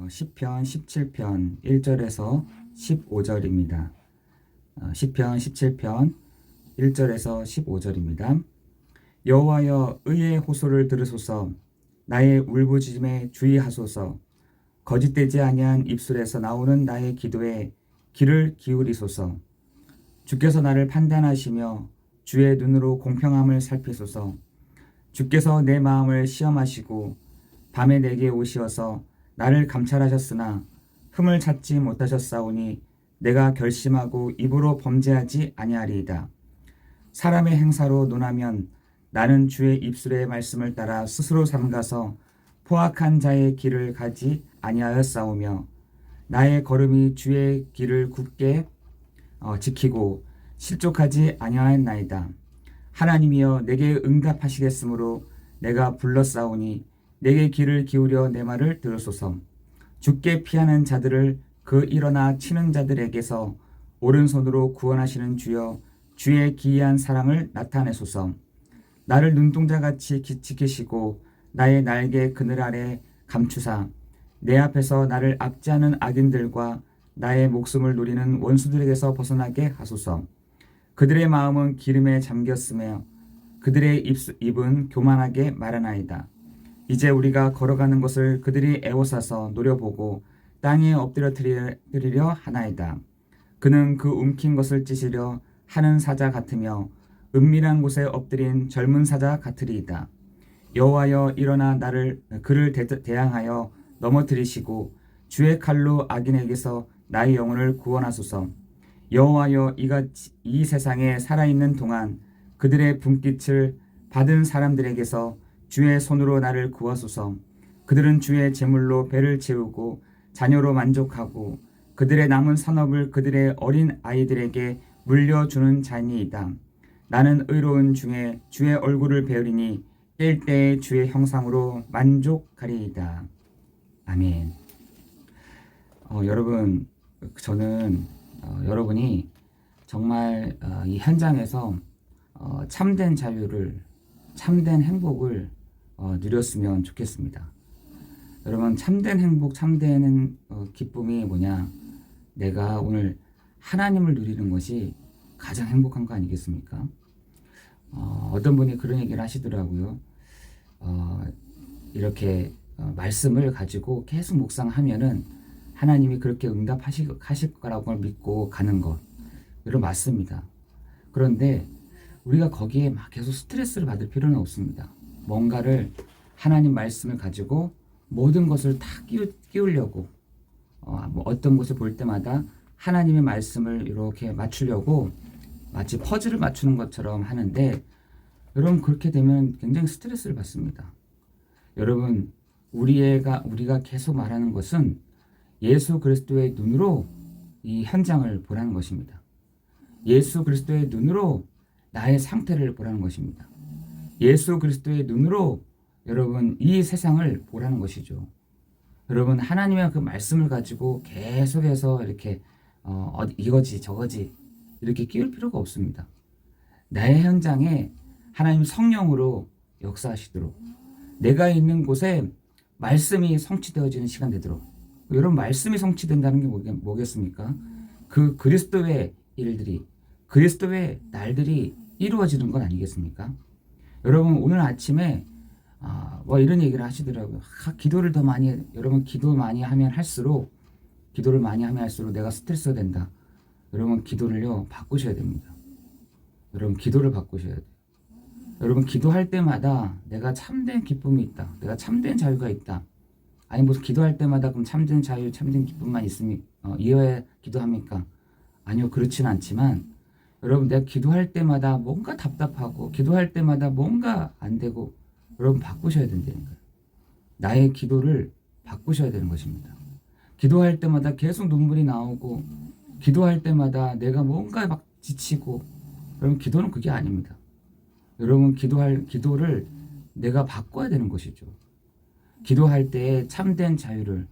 시편 17편 1절에서 15절입니다. 시편 17편 1절에서 15절입니다. 여호와여 의의 호소를 들으소서. 나의 울부짖음에 주의하소서. 거짓되지 아니한 입술에서 나오는 나의 기도에 귀를 기울이소서. 주께서 나를 판단하시며 주의 눈으로 공평함을 살피소서. 주께서 내 마음을 시험하시고 밤에 내게 오시어서 나를 감찰하셨으나 흠을 찾지 못하셨사오니 내가 결심하고 입으로 범죄하지 아니하리이다. 사람의 행사로 논하면 나는 주의 입술의 말씀을 따라 스스로 삼가서 포악한 자의 길을 가지 아니하였사오며 나의 걸음이 주의 길을 굳게 지키고 실족하지 아니하였나이다. 하나님이여 내게 응답하시겠으므로 내가 불렀사오니 내게 귀를 기울여 내 말을 들으소서. 주께 피하는 자들을 그 일어나 치는 자들에게서 오른손으로 구원하시는 주여 주의 기이한 사랑을 나타내소서. 나를 눈동자같이 지키시고 나의 날개 그늘 아래 감추사 내 앞에서 나를 압제하는 악인들과 나의 목숨을 노리는 원수들에게서 벗어나게 하소서. 그들의 마음은 기름에 잠겼으며 그들의 입은 교만하게 말하나이다. 이제 우리가 걸어가는 것을 그들이 애워싸서 노려보고 땅에 엎드려 드리려 하나이다. 그는 그 움킨 것을 찢으려 하는 사자 같으며 은밀한 곳에 엎드린 젊은 사자 같으리이다. 여호와여 일어나 그를 대항하여 넘어뜨리시고 주의 칼로 악인에게서 나의 영혼을 구원하소서. 여호와여 이 세상에 살아있는 동안 그들의 분깃을 받은 사람들에게서 주의 손으로 나를 구하소서. 그들은 주의 제물로 배를 채우고 자녀로 만족하고 그들의 남은 산업을 그들의 어린 아이들에게 물려주는 자니이다. 나는 의로운 중에 주의 얼굴을 배우리니 깰 때에 주의 형상으로 만족하리이다. 아멘. 여러분, 저는 여러분이 정말 이 현장에서 참된 자유를, 참된 행복을 누렸으면 좋겠습니다. 여러분, 참된 행복, 참된 기쁨이 뭐냐? 내가 오늘 하나님을 누리는 것이 가장 행복한 거 아니겠습니까? 어떤 분이 그런 얘기를 하시더라고요. 이렇게 말씀을 가지고 계속 묵상하면은 하나님이 그렇게 응답하실 거라고 믿고 가는 것. 여러분, 맞습니다. 그런데 우리가 거기에 막 계속 스트레스를 받을 필요는 없습니다. 뭔가를 하나님 말씀을 가지고 모든 것을 다 끼우려고 어떤 것을 볼 때마다 하나님의 말씀을 이렇게 맞추려고 마치 퍼즐을 맞추는 것처럼 하는데, 여러분 그렇게 되면 굉장히 스트레스를 받습니다. 여러분, 우리가 계속 말하는 것은 예수 그리스도의 눈으로 이 현장을 보라는 것입니다. 예수 그리스도의 눈으로 나의 상태를 보라는 것입니다. 예수 그리스도의 눈으로 여러분 이 세상을 보라는 것이죠. 여러분, 하나님의 그 말씀을 가지고 계속해서 이렇게 이거지 저거지 이렇게 끼울 필요가 없습니다. 나의 현장에 하나님 성령으로 역사하시도록, 내가 있는 곳에 말씀이 성취되어지는 시간 되도록. 여러분, 말씀이 성취된다는 게 뭐겠습니까? 그 그리스도의 일들이, 그리스도의 날들이 이루어지는 건 아니겠습니까? 여러분, 오늘 아침에 이런 얘기를 하시더라고요. 기도를 더 많이, 여러분 기도를 많이 하면 할수록 내가 스트레스가 된다. 여러분, 기도를요 바꾸셔야 됩니다. 여러분, 기도를 바꾸셔야 돼요. 여러분, 기도할 때마다 내가 참된 기쁨이 있다, 내가 참된 자유가 있다. 아니 무슨 기도할 때마다 그럼 참된 자유, 참된 기쁨만 있으면 이어야 기도합니까? 아니요, 그렇지는 않지만 여러분, 내가 기도할 때마다 뭔가 답답하고 기도할 때마다 뭔가 안 되고, 여러분 바꾸셔야 된다는 거예요. 나의 기도를 바꾸셔야 되는 것입니다. 기도할 때마다 계속 눈물이 나오고 기도할 때마다 내가 뭔가 막 지치고, 여러분 기도는 그게 아닙니다. 여러분, 기도를 내가 바꿔야 되는 것이죠. 기도할 때에 참된 자유를,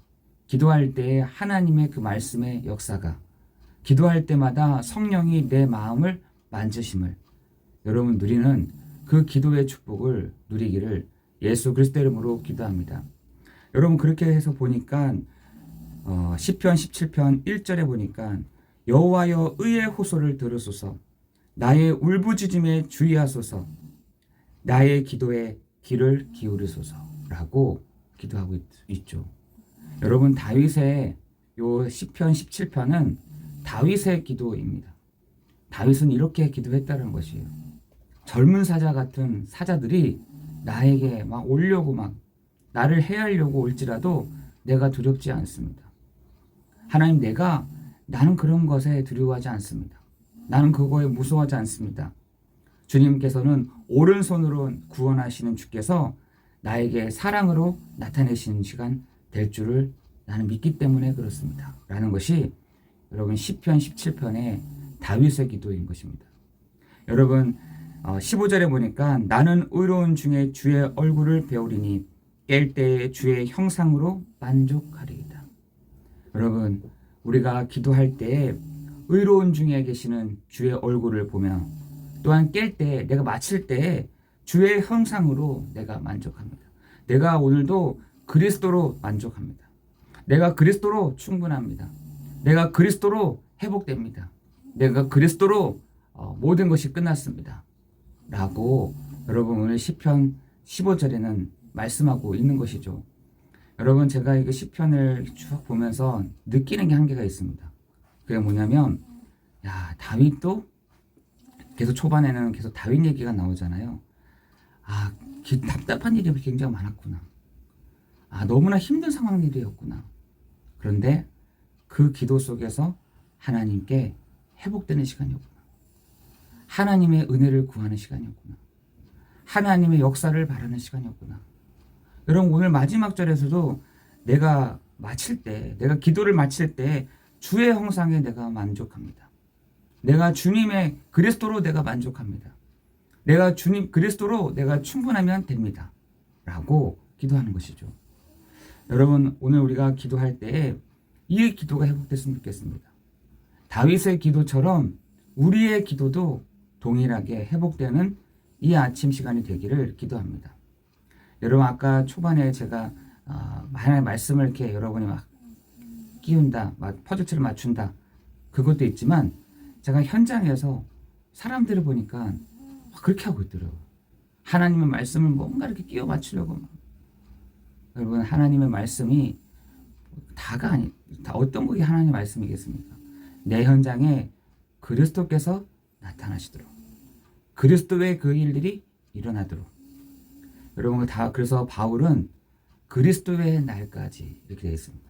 기도할 때에 하나님의 그 말씀의 역사가, 기도할 때마다 성령이 내 마음을 만지심을 여러분 누리는 그 기도의 축복을 누리기를 예수 그리스도 이름으로 기도합니다. 여러분, 그렇게 해서 보니까 시편 17편 1절에 보니까 여호와여 의의 호소를 들으소서 나의 울부짖음에 주의하소서 나의 기도에 귀를 기울이소서라고 기도하고 있죠. 여러분 다윗의 요 시편 17편은 다윗의 기도입니다. 다윗은 이렇게 기도했다는 것이에요. 젊은 사자 같은 사자들이 나에게 막 오려고 막 나를 해하려고 올지라도 내가 두렵지 않습니다. 하나님 나는 그런 것에 두려워하지 않습니다. 나는 그거에 무서워하지 않습니다. 주님께서는 오른손으로 구원하시는 주께서 나에게 사랑으로 나타내시는 시간 될 줄을 나는 믿기 때문에 그렇습니다. 라는 것이 여러분 시편 17편의 다윗의 기도인 것입니다. 여러분 15절에 보니까 나는 의로운 중에 주의 얼굴을 배우리니 깰 때에 주의 형상으로 만족하리이다. 여러분 우리가 기도할 때에 의로운 중에 계시는 주의 얼굴을 보며 또한 깰 때 내가 마칠 때 주의 형상으로 내가 만족합니다. 내가 오늘도 그리스도로 만족합니다. 내가 그리스도로 충분합니다. 내가 그리스도로 회복됩니다. 내가 그리스도로 모든 것이 끝났습니다. 라고 여러분 오늘 시편 15절에는 말씀하고 있는 것이죠. 여러분 제가 이 시편을 쭉 보면서 느끼는 게 한계가 있습니다. 그게 뭐냐면 다윗도 계속 초반에는 계속 다윗 얘기가 나오잖아요. 답답한 일이 굉장히 많았구나. 너무나 힘든 상황들이었구나. 그런데 그 기도 속에서 하나님께 회복되는 시간이었구나. 하나님의 은혜를 구하는 시간이었구나. 하나님의 역사를 바라는 시간이었구나. 여러분 오늘 마지막 절에서도 내가 기도를 마칠 때 주의 형상에 내가 만족합니다. 내가 주님의 그리스도로 내가 만족합니다. 내가 주님 그리스도로 내가 충분하면 됩니다. 라고 기도하는 것이죠. 여러분 오늘 우리가 기도할 때에 이 기도가 회복됐으면 좋겠습니다. 다윗의 기도처럼 우리의 기도도 동일하게 회복되는 이 아침 시간이 되기를 기도합니다. 여러분 아까 초반에 제가 하나님의 말씀을 이렇게 여러분이 막 끼운다, 퍼즐처럼 맞춘다 그것도 있지만 제가 현장에서 사람들을 보니까 그렇게 하고 있더라고요. 하나님의 말씀을 뭔가 이렇게 끼워 맞추려고 여러분 하나님의 말씀이 다가 어떤 것이 하나님의 말씀이겠습니까? 내 현장에 그리스도께서 나타나시도록 그리스도의 그 일들이 일어나도록 여러분 그래서 바울은 그리스도의 날까지 이렇게 되어 있습니다.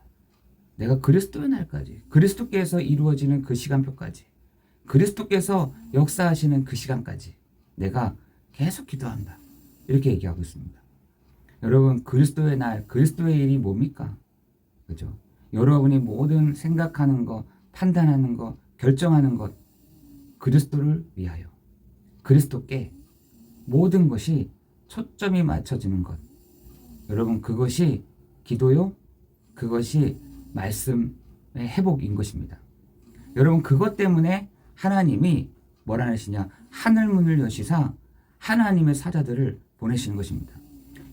내가 그리스도의 날까지 그리스도께서 이루어지는 그 시간표까지 그리스도께서 역사하시는 그 시간까지 내가 계속 기도한다. 이렇게 얘기하고 있습니다. 여러분 그리스도의 날 그리스도의 일이 뭡니까? 그죠? 여러분이 모든 생각하는 것 판단하는 것 결정하는 것 그리스도를 위하여 그리스도께 모든 것이 초점이 맞춰지는 것 여러분 그것이 기도요 그것이 말씀의 회복인 것입니다. 여러분 그것 때문에 하나님이 뭐라 하시냐 하늘문을 여시사 하나님의 사자들을 보내시는 것입니다.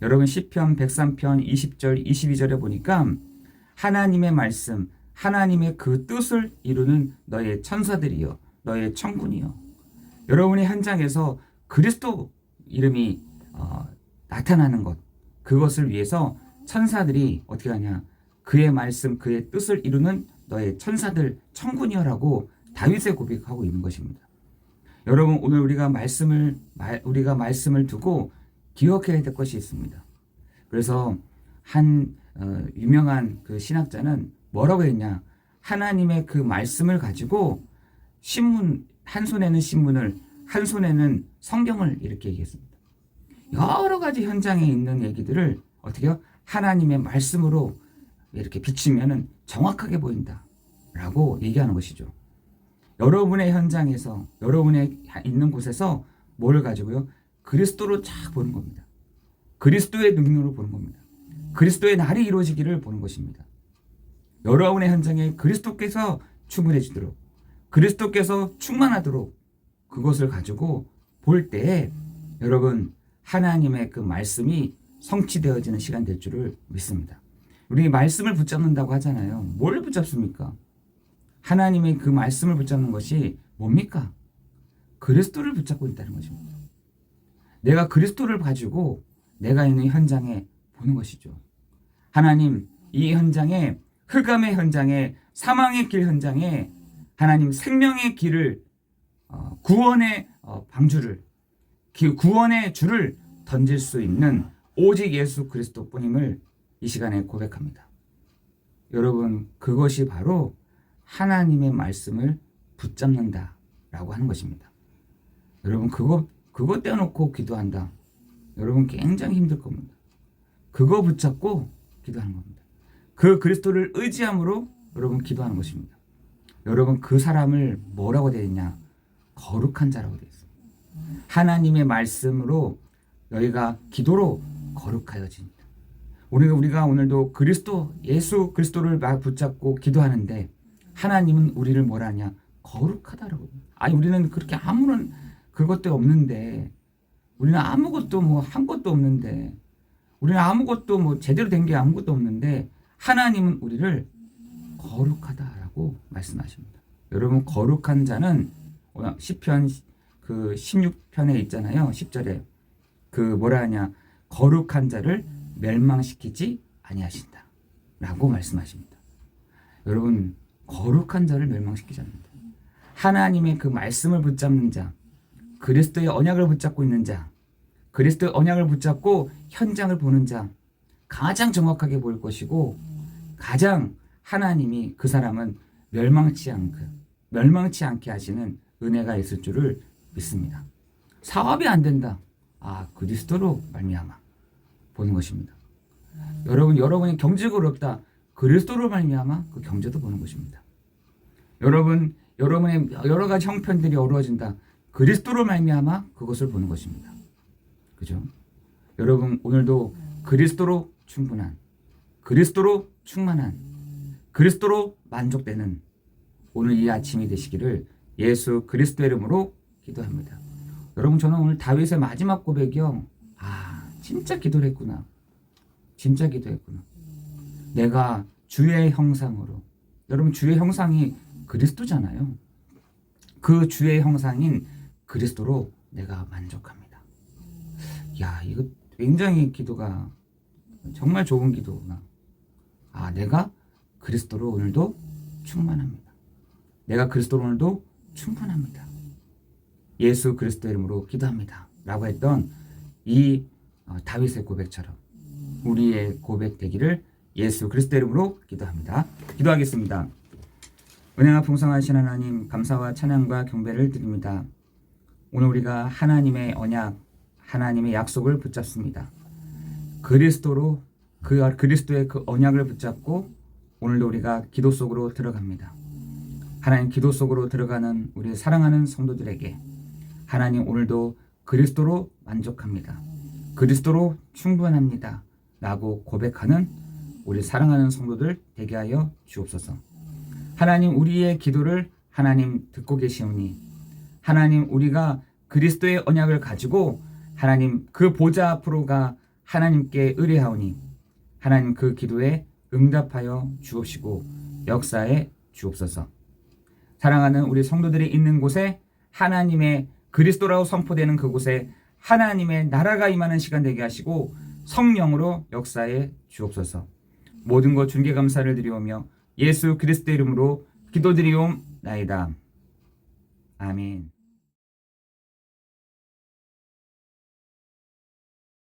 여러분 시편 103편 20절 22절에 보니까 하나님의 말씀 하나님의 그 뜻을 이루는 너의 천사들이여 너의 천군이여 여러분의 현장에서 그리스도 이름이 나타나는 것 그것을 위해서 천사들이 어떻게 하냐 그의 말씀 그의 뜻을 이루는 너의 천사들 천군이여라고 다윗의 고백하고 있는 것입니다. 여러분 오늘 우리가 말씀을 두고 기억해야 될 것이 있습니다. 그래서 한 유명한 그 신학자는 뭐라고 했냐 하나님의 그 말씀을 가지고 신문 한 손에는 신문을 한 손에는 성경을 이렇게 얘기했습니다. 여러 가지 현장에 있는 얘기들을 어떻게요? 하나님의 말씀으로 이렇게 비추면은 정확하게 보인다 라고 얘기하는 것이죠. 여러분의 현장에서 여러분의 있는 곳에서 뭘 가지고요? 그리스도로 쫙 보는 겁니다. 그리스도의 능력으로 보는 겁니다. 그리스도의 날이 이루어지기를 보는 것입니다. 여러분의 현장에 그리스도께서 충분해지도록 그리스도께서 충만하도록 그것을 가지고 볼 때에 여러분 하나님의 그 말씀이 성취되어지는 시간 될 줄을 믿습니다. 우리 말씀을 붙잡는다고 하잖아요. 뭘 붙잡습니까? 하나님의 그 말씀을 붙잡는 것이 뭡니까? 그리스도를 붙잡고 있다는 것입니다. 내가 그리스도를 가지고 내가 있는 현장에 보는 것이죠. 하나님, 이 현장에, 흑암의 현장에, 사망의 길 현장에 하나님 생명의 길을, 구원의 방주를, 구원의 줄을 던질 수 있는 오직 예수 그리스도뿐임을 이 시간에 고백합니다. 여러분, 그것이 바로 하나님의 말씀을 붙잡는다라고 하는 것입니다. 여러분, 그거 떼어놓고 기도한다. 여러분, 굉장히 힘들 겁니다. 그거 붙잡고 기도하는 겁니다. 그 그리스도를 의지함으로 여러분 기도하는 것입니다. 여러분, 그 사람을 뭐라고 되어 있냐? 거룩한 자라고 되어 있습니다. 하나님의 말씀으로 너희가 기도로 거룩하여집니다. 우리가 오늘도 예수 그리스도를 붙잡고 기도하는데 하나님은 우리를 뭐라 하냐? 거룩하다라고. 아니, 우리는 그렇게 아무런 그것도 없는데, 우리는 아무것도 한 것도 없는데, 우리는 아무것도 제대로 된 게 아무것도 없는데 하나님은 우리를 거룩하다라고 말씀하십니다. 여러분, 거룩한 자는 시편 그 16편에 있잖아요. 10절에 뭐라 하냐? 거룩한 자를 멸망시키지 아니하신다 라고 말씀하십니다. 여러분, 거룩한 자를 멸망시키지 않는다. 하나님의 그 말씀을 붙잡는 자, 그리스도의 언약을 붙잡고 있는 자, 그리스도의 언약을 붙잡고 현장을 보는 자, 가장 정확하게 보일 것이고 가장 하나님이 그 사람은 멸망치 않게 하시는 은혜가 있을 줄을 믿습니다. 사업이 안 된다. 그리스도로 말미암아 보는 것입니다. 여러분이 경제가 어렵다. 그리스도로 말미암아 그 경제도 보는 것입니다. 여러분의 여러 가지 형편들이 어려워진다. 그리스도로 말미암아 그것을 보는 것입니다. 그죠? 여러분, 오늘도 그리스도로 충분한, 그리스도로 충만한, 그리스도로 만족되는 오늘 이 아침이 되시기를 예수 그리스도의 이름으로 기도합니다. 여러분, 저는 오늘 다윗의 마지막 고백이요. 진짜 기도를 했구나. 진짜 기도했구나. 내가 주의 형상으로. 여러분, 주의 형상이 그리스도잖아요. 그 주의 형상인 그리스도로 내가 만족합니다. 이거 굉장히 기도가 정말 좋은 기도구나. 내가 그리스도로 오늘도 충만합니다. 내가 그리스도로 오늘도 충분합니다. 예수 그리스도의 이름으로 기도합니다. 라고 했던 이 다윗의 고백처럼 우리의 고백 되기를 예수 그리스도의 이름으로 기도합니다. 기도하겠습니다. 은혜가 풍성하신 하나님, 감사와 찬양과 경배를 드립니다. 오늘 우리가 하나님의 언약, 하나님의 약속을 붙잡습니다. 그리스도로 그리스도의 그 언약을 붙잡고 오늘도 우리가 기도 속으로 들어갑니다. 하나님, 기도 속으로 들어가는 우리 사랑하는 성도들에게 하나님, 오늘도 그리스도로 만족합니다. 그리스도로 충분합니다. 라고 고백하는 우리 사랑하는 성도들 되게 하여 주옵소서. 하나님, 우리의 기도를 하나님 듣고 계시오니 하나님, 우리가 그리스도의 언약을 가지고 하나님 그 보좌 앞으로가 하나님께 의뢰하오니 하나님 그 기도에 응답하여 주옵시고 역사에 주옵소서. 사랑하는 우리 성도들이 있는 곳에 하나님의 그리스도라고 선포되는 그곳에 하나님의 나라가 임하는 시간 되게 하시고 성령으로 역사에 주옵소서. 모든 것 주님께 감사를 드리오며 예수 그리스도의 이름으로 기도드리옵나이다. 아멘.